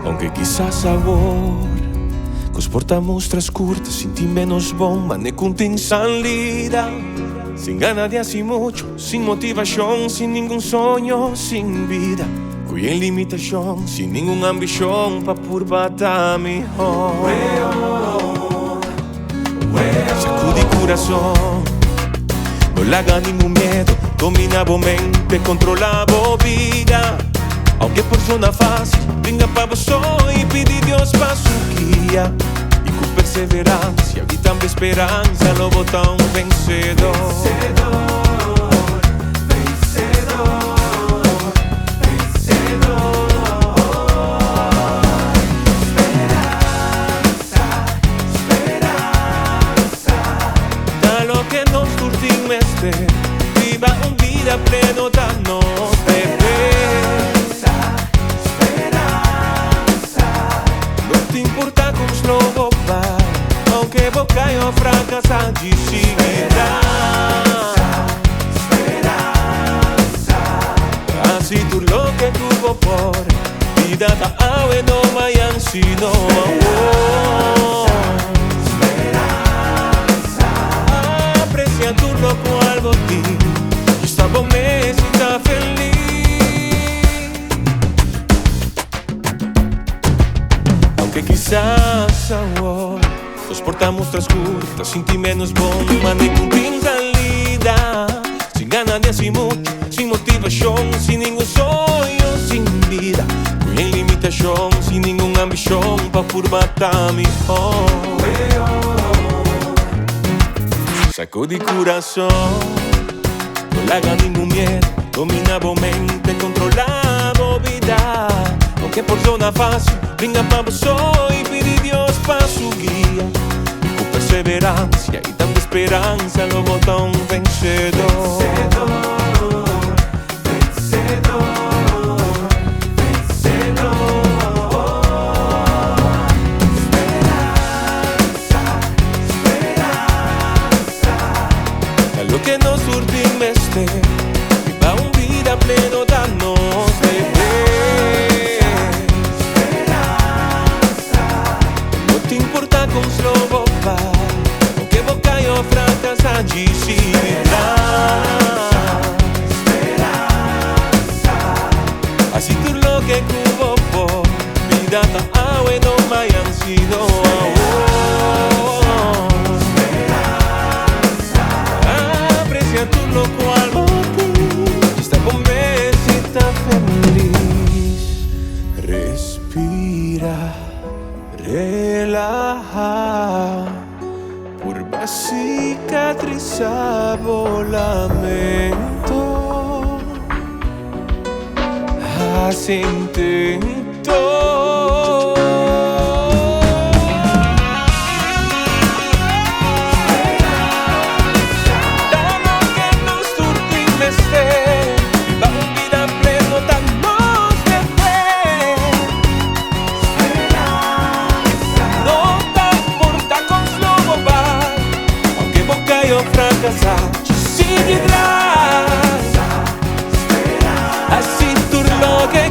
Aunque quizás sabor cos portamos trascurte, sin ti menos bom, mane kunting salida. Sin ganas de hacer mucho, sin motivación, sin ningún sueño, sin vida. Cuya limitación, sin ninguna ambición, pa purbata mejor. Sacudí corazón, no le haga ningún miedo, domina la mente, controla la vida. Aunque por zona fácil, venga pa' vos y pidi Dios pa' su guía. Y con perseverancia y tanta esperanza lo bota un vencedor. Da lo que nos surtimos viva un vida pleno, danos aunque boca yo fracasa de esperanza. Así tú lo que tuvo por vida ta awe no mayan sino esperanza. Aprecia tu lo cual botín y esta bomecita feliz. Aunque quizás ahora nos portamos transcurtas, sin ti menos bomba, ni con salida. Sin ganas de hacer mucho, sin motivación, sin ningún sueño, sin vida. Sin limitación, sin ninguna ambición, pa' furbata mejor. Sacudí corazón, no le haga ningún miedo, domina la mente, controla la vida. Aunque por zona fácil, venga pa' vos y pidi Dios pa' su guía. Con perseverancia y tanta esperanza lo bota un vencedor. A lo que nos surtimos viva un vida pleno, danos de fe. No te importa con slobo pa, aunque boca yo fracasa de así tú lo que cubo por vida ta awe no mayan sido. Aprecia tú lo cual esta bomecita feliz. Respira, relaja, curva cicatrizado lamento. Haz intento. Seguirás, así tú lo que